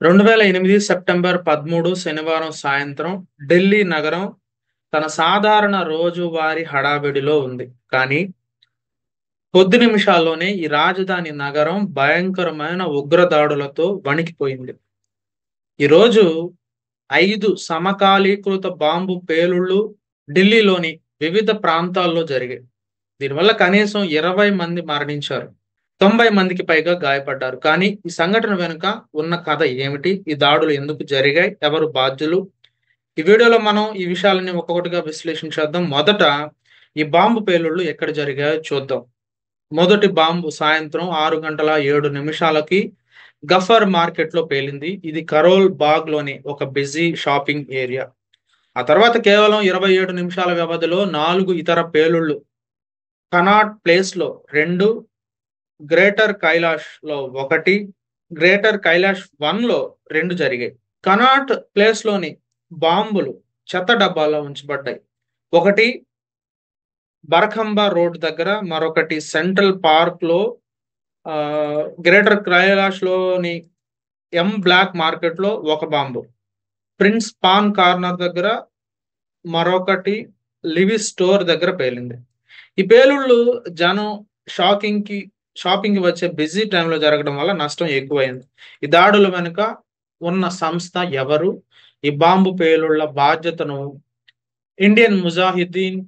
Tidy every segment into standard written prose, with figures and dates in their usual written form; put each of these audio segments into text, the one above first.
2008 September 13 శనివారం సాయంత్రం ఢిల్లీ నగరం తన సాధారణ రోజువారీ హడావిడిలో ఉంది. కానీ కొద్ది నిమిషాల్లోనే ఈ రాజధాని నగరం భయంకరమైన ఉగ్రదాడులతో వణికిపోయింది. ఈరోజు 5 సమకాలీకృత బాంబు పేలుళ్లు ఢిల్లీలోని వివిధ ప్రాంతాల్లో జరిగాయి. దీనివల్ల కనీసం 20 మంది మరణించారు. 90 మందికి పైగా గాయపడ్డారు. కానీ ఈ సంఘటన వెనుక ఉన్న కథ ఏమిటి? ఈ దాడులు ఎందుకు జరిగాయి? ఎవరు బాధ్యులు? ఈ వీడియోలో మనం ఈ విషయాలని ఒక్కొక్కటిగా విశ్లేషించేద్దాం. మొదట ఈ బాంబు పేలుళ్లు ఎక్కడ జరిగాయో చూద్దాం. మొదటి బాంబు సాయంత్రం 6:07 గఫర్ మార్కెట్ లో పేలింది. ఇది కరోల్ బాగ్ లోని ఒక బిజీ షాపింగ్ ఏరియా. ఆ తర్వాత కేవలం 27 నిమిషాల వ్యవధిలో 4 ఇతర పేలుళ్లు కనాట్ ప్లేస్ లో 2, గ్రేటర్ కైలాష్ లో 1, గ్రేటర్ కైలాష్ 1 లో 2 జరిగాయి. కనాట్ ప్లేస్ లోని బాంబులు చెత్త డబ్బాల్లో ఉంచబడ్డాయి. ఒకటి బరఖంబా రోడ్ దగ్గర, మరొకటి సెంట్రల్ పార్క్ లో, గ్రేటర్ కైలాష్ లోని ఎం బ్లాక్ మార్కెట్ లో ఒక బాంబు, ప్రిన్స్ పాన్ కార్నర్ దగ్గర, మరొకటి లివిస్ స్టోర్ దగ్గర పేలింది. ఈ పేలుళ్ళు జనం షాపింగ్ వచ్చే బిజీ టైంలో జరగడం వల్ల నష్టం ఎక్కువైంది. ఈ దాడుల వెనుక ఉన్న సంస్థ ఎవరు? ఈ బాంబు పేలుళ్ల బాధ్యతను ఇండియన్ ముజాహిదీన్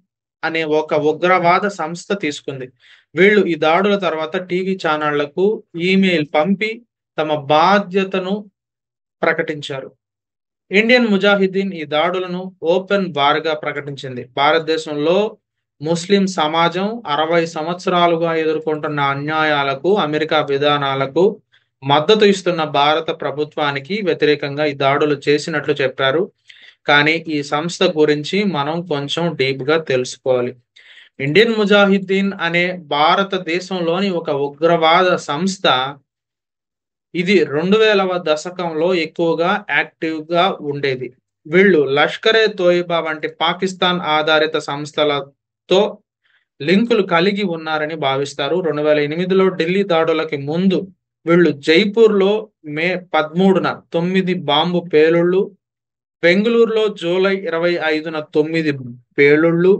అనే ఒక ఉగ్రవాద సంస్థ తీసుకుంది. వీళ్ళు ఈ దాడుల తర్వాత టీవీ ఛానళ్లకు ఈమెయిల్ పంపి తమ బాధ్యతను ప్రకటించారు. ఇండియన్ ముజాహిదీన్ ఈ దాడులను ఓపెన్ వార్గా ప్రకటించింది. భారతదేశంలో ముస్లిం సమాజం 60 సంవత్సరాలుగా ఎదుర్కొంటున్న అన్యాయాలకు, అమెరికా విధానాలకు మద్దతు ఇస్తున్న భారత ప్రభుత్వానికి వ్యతిరేకంగా ఈ దాడులు చేసినట్లు చెప్పారు. కానీ ఈ సంస్థ గురించి మనం కొంచెం డీప్ గా తెలుసుకోవాలి. ఇండియన్ ముజాహిద్దీన్ అనే భారతదేశంలోని ఒక ఉగ్రవాద సంస్థ. ఇది 2000వ దశకంలో ఎక్కువగా యాక్టివ్ గా ఉండేది. వీళ్ళు లష్కరే తోయిబా వంటి పాకిస్తాన్ ఆధారిత సంస్థలతో లింకులు కలిగి ఉన్నారని భావిస్తారు. 2008లో ఢిల్లీ దాడులకి ముందు వీళ్ళు జైపూర్ లో మే 13న 9 బాంబు పేలుళ్లు, బెంగళూరులో జూలై 25న 9 పేలుళ్లు,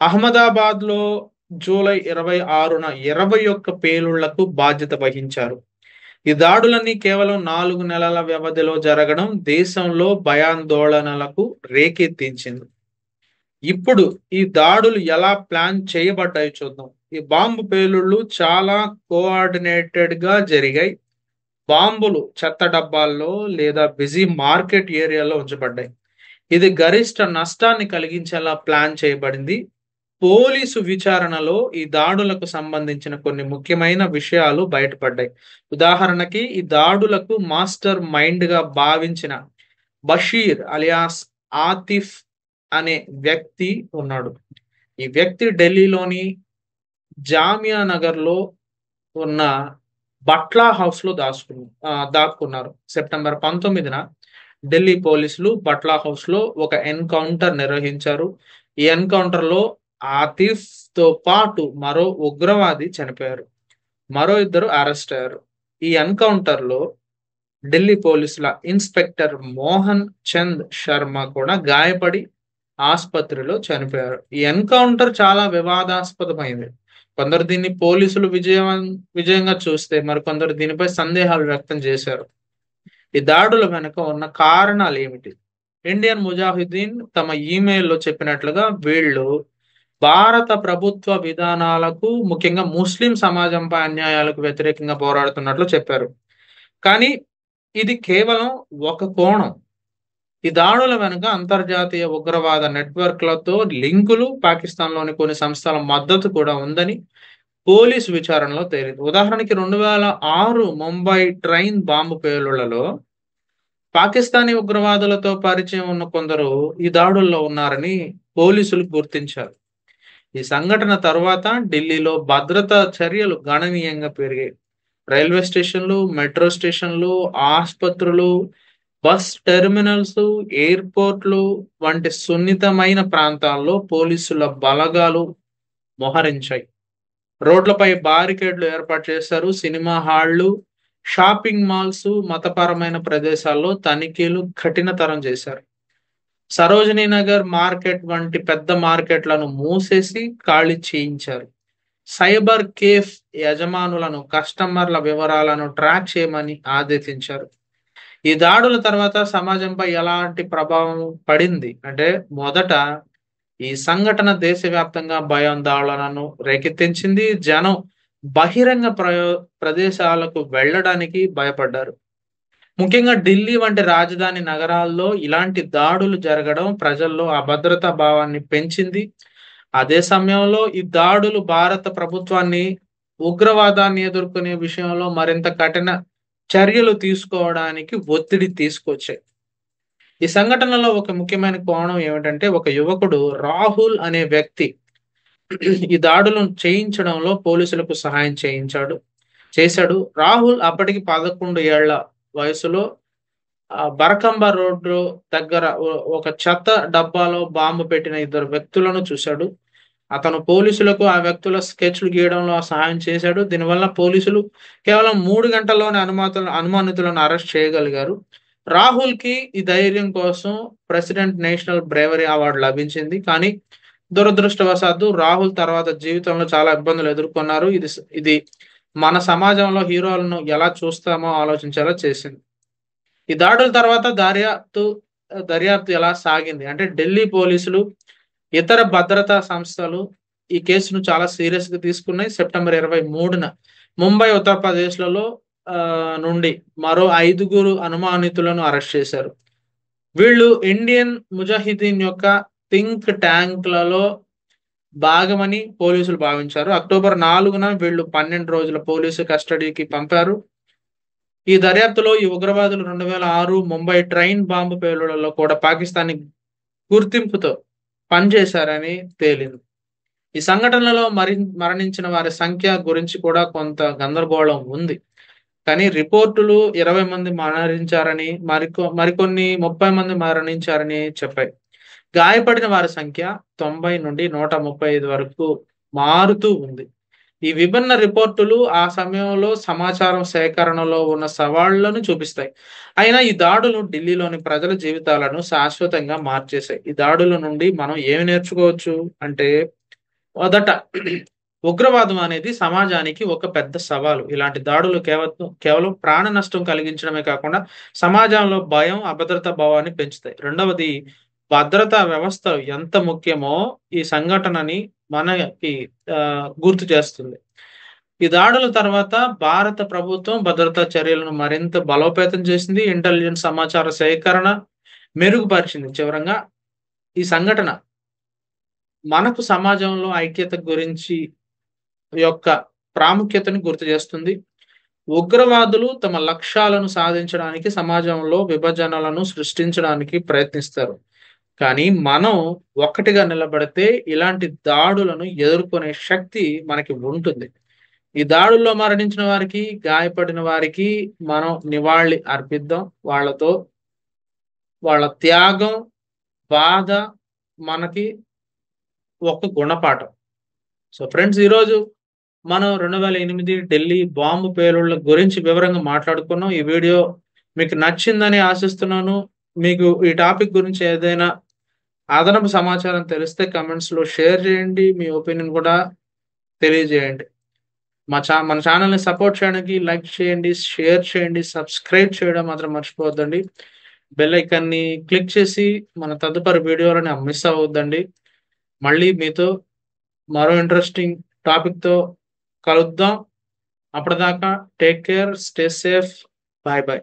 అహ్మదాబాద్ లో జూలై 26న 21 పేలుళ్లకు బాధ్యత వహించారు. ఈ దాడులన్నీ కేవలం 4 నెలల వ్యవధిలో జరగడం దేశంలో భయాందోళనలకు రేకెత్తించింది. ఇప్పుడు ఈ దాడులు ఎలా ప్లాన్ చేయబడ్డాయి చూద్దాం. ఈ బాంబు పేలుళ్లు చాలా కోఆర్డినేటెడ్ గా జరిగాయి. బాంబులు చెత్త డబ్బాల్లో లేదా బిజీ మార్కెట్ ఏరియాలో ఉంచబడ్డాయి. ఇది గరిష్ట నష్టాన్ని కలిగించేలా ప్లాన్ చేయబడింది. పోలీసు విచారణలో ఈ దాడులకు సంబంధించిన కొన్ని ముఖ్యమైన విషయాలు బయటపడ్డాయి. ఉదాహరణకి ఈ దాడులకు మాస్టర్ మైండ్ గా భావించిన బషీర్ అలియాస్ ఆతిఫ్ అనే వ్యక్తి ఉన్నాడు. ఈ వ్యక్తి ఢిల్లీలోని జామియా నగర్ లో ఉన్న బట్లా హౌస్ లో దాక్కున్నారు. సెప్టెంబర్ 19న ఢిల్లీ పోలీసులు బట్లా హౌస్ లో ఒక ఎన్కౌంటర్ నిర్వహించారు. ఈ ఎన్కౌంటర్ లో ఆతిఫ్ తో పాటు మరో ఉగ్రవాది చనిపోయారు. మరో 2 అరెస్ట్ అయ్యారు. ఈ ఎన్కౌంటర్ లో ఢిల్లీ పోలీసుల ఇన్స్పెక్టర్ మోహన్ చంద్ శర్మ కూడా గాయపడి ఆసుపత్రిలో చనిపోయారు. ఈ ఎన్కౌంటర్ చాలా వివాదాస్పదమైంది. కొందరు దీన్ని పోలీసులు విజయంగా చూస్తే మరికొందరు దీనిపై సందేహాలు వ్యక్తం చేశారు. ఈ దాడుల వెనుక ఉన్న కారణాలు ఏమిటి? ఇండియన్ ముజాహిద్దీన్ తమ ఈమెయిల్లో చెప్పినట్లుగా వీళ్ళు భారత ప్రభుత్వ విధానాలకు, ముఖ్యంగా ముస్లిం సమాజంపై అన్యాయాలకు వ్యతిరేకంగా పోరాడుతున్నట్లు చెప్పారు. కానీ ఇది కేవలం ఒక కోణం. ఈ దాడుల వెనుక అంతర్జాతీయ ఉగ్రవాద నెట్వర్క్లతో లింకులు, పాకిస్తాన్లోని కొన్ని సంస్థల మద్దతు కూడా ఉందని పోలీసు విచారణలో తేలింది. ఉదాహరణకి 2006 ముంబై ట్రైన్ బాంబు పేలుళ్లలో పాకిస్తానీ ఉగ్రవాదులతో పరిచయం ఉన్న కొందరు ఈ దాడుల్లో ఉన్నారని పోలీసులు గుర్తించారు. ఈ సంఘటన తర్వాత ఢిల్లీలో భద్రతా చర్యలు గణనీయంగా పెరిగాయి. రైల్వే స్టేషన్లు, మెట్రో స్టేషన్లు, ఆసుపత్రులు, బస్ టెర్మినల్స్, ఎయిర్పోర్ట్లు వంటి సున్నితమైన ప్రాంతాల్లో పోలీసుల బలగాలు మోహరించాయి. రోడ్లపై బారికేడ్లు ఏర్పాటు చేశారు. సినిమా హాళ్లు, షాపింగ్ మాల్స్, మతపరమైన ప్రదేశాల్లో తనిఖీలు కఠినతరం చేశారు. సరోజినీ నగర్ మార్కెట్ వంటి పెద్ద మార్కెట్లను మూసేసి ఖాళీ చేయించారు. సైబర్ కేఫ్ యజమానులను కస్టమర్ల వివరాలను ట్రాక్ చేయమని ఆదేశించారు. ఈ దాడుల తర్వాత సమాజంపై ఎలాంటి ప్రభావం పడింది అంటే, మొదట ఈ సంఘటన దేశవ్యాప్తంగా భయాందోళనను రేకెత్తించింది. జనం బహిరంగ ప్రదేశాలకు వెళ్ళడానికి భయపడ్డారు. ముఖ్యంగా ఢిల్లీ వంటి రాజధాని నగరాల్లో ఇలాంటి దాడులు జరగడం ప్రజల్లో అభద్రతా భావాన్ని పెంచింది. అదే సమయంలో ఈ దాడులు భారత ప్రభుత్వాన్ని ఉగ్రవాదాన్ని ఎదుర్కొనే విషయంలో మరింత కఠిన చర్యలు తీసుకోవడానికి ఒత్తిడి తీసుకొచ్చాయి. ఈ సంఘటనలో ఒక ముఖ్యమైన కోణం ఏమిటంటే, ఒక యువకుడు రాహుల్ అనే వ్యక్తి ఈ దాడులను చేయించడంలో పోలీసులకు సహాయం చేశాడు. రాహుల్ అప్పటికి 11 ఏళ్ల వయసులో బరకంబ రోడ్డు దగ్గర ఒక చెత్త డబ్బాలో బాంబు పెట్టిన ఇద్దరు వ్యక్తులను చూశాడు. అతను పోలీసులకు ఆ వ్యక్తుల స్కెచ్లు గీయడంలో సహాయం చేశాడు. దీనివల్ల పోలీసులు కేవలం 3 గంటల్లోనే అనుమానితులను అరెస్ట్ చేయగలిగారు. రాహుల్ కి ఈ ధైర్యం కోసం ప్రెసిడెంట్ నేషనల్ బ్రేవరీ అవార్డు లభించింది. కానీ దురదృష్టవశాత్తు రాహుల్ తర్వాత జీవితంలో చాలా ఇబ్బందులు ఎదుర్కొన్నారు. ఇది మన సమాజంలో హీరోలను ఎలా చూస్తామో ఆలోచించేలా చేసింది. ఈ దాడుల తర్వాత దర్యాప్తు ఎలా సాగింది అంటే, ఢిల్లీ పోలీసులు, ఇతర భద్రతా సంస్థలు ఈ కేసును చాలా సీరియస్ గా తీసుకున్నాయి. సెప్టెంబర్ 23న ముంబై, ఉత్తరప్రదేశ్లలో నుండి మరో 5 అనుమానితులను అరెస్ట్ చేశారు. వీళ్ళు ఇండియన్ ముజాహిదీన్ యొక్క థింక్ ట్యాంక్లలో భాగమని పోలీసులు భావించారు. అక్టోబర్ 4న వీళ్ళు 12 రోజుల పోలీసు కస్టడీకి పంపారు. ఈ దర్యాప్తులో ఈ ఉగ్రవాదులు 2006 ముంబై ట్రైన్ బాంబు పేలుళ్లలో కూడా పాకిస్తానీ గుర్తింపుతో పనిచేశారని తేలింది. ఈ సంఘటనలో మరణించిన వారి సంఖ్య గురించి కూడా కొంత గందరగోళం ఉంది. కానీ రిపోర్టులు 20 మంది మరణించారని, మరికొన్ని 30 మంది మరణించారని చెప్పాయి. గాయపడిన వారి సంఖ్య 90 నుండి 135 వరకు మారుతూ ఉంది. ఈ విభిన్న రిపోర్టులు ఆ సమయంలో సమాచారం సేకరణలో ఉన్న సవాళ్లను చూపిస్తాయి. అయినా ఈ దాడులు ఢిల్లీలోని ప్రజల జీవితాలను శాశ్వతంగా మార్చేశాయి. ఈ దాడుల నుండి మనం ఏమి నేర్చుకోవచ్చు అంటే, మొదట ఉగ్రవాదం అనేది సమాజానికి ఒక పెద్ద సవాలు. ఇలాంటి దాడులు కేవలం ప్రాణ నష్టం కలిగించడమే కాకుండా సమాజంలో భయం, అభద్రతా భావాన్ని పెంచుతాయి. రెండవది, భద్రతా వ్యవస్థ ఎంత ముఖ్యమో ఈ సంఘటనని మనకి గుర్తు చేస్తుంది. ఈ దాడుల తర్వాత భారత ప్రభుత్వం భద్రతా చర్యలను మరింత బలోపేతం చేసింది. ఇంటెలిజెన్స్ సమాచార సేకరణ మెరుగుపరిచింది. చివరంగా ఈ సంఘటన మనకు సమాజంలో ఐక్యత గురించి యొక్క ప్రాముఖ్యతను గుర్తు చేస్తుంది. ఉగ్రవాదులు తమ లక్ష్యాలను సాధించడానికి సమాజంలో విభజనలను సృష్టించడానికి ప్రయత్నిస్తారు. కానీ మనం ఒక్కటిగా నిలబడితే ఇలాంటి దాడులను ఎదుర్కొనే శక్తి మనకి ఉంటుంది. ఈ దాడుల్లో మరణించిన వారికి, గాయపడిన వారికి మనం నివాళి అర్పిద్దాం. వాళ్ళ త్యాగం, బాధ మనకి ఒక గుణపాఠం. సో ఫ్రెండ్స్, ఈరోజు మనం 2008 ఢిల్లీ బాంబు పేలుళ్ల గురించి వివరంగా మాట్లాడుకున్నాం. ఈ వీడియో మీకు నచ్చిందని ఆశిస్తున్నాను. మీకు ఈ టాపిక్ గురించి ఏదైనా అదనపు సమాచారం తెలిస్తే కమెంట్స్ లో షేర్ చేయండి. మీ ఒపీనియన్ కూడా తెలియజేయండి. మన ఛానల్ని సపోర్ట్ చేయడానికి లైక్ చేయండి, షేర్ చేయండి, సబ్స్క్రైబ్ చేయడం మాత్రం మర్చిపోవద్దండి. బెల్ ఐకాన్ని క్లిక్ చేసి మన తదుపరి వీడియోలని మిస్ అవ్వద్దండి. మళ్ళీ మీతో మరో ఇంట్రెస్టింగ్ టాపిక్ తో కలుద్దాం. అప్పటిదాకా take care, stay safe, bye bye.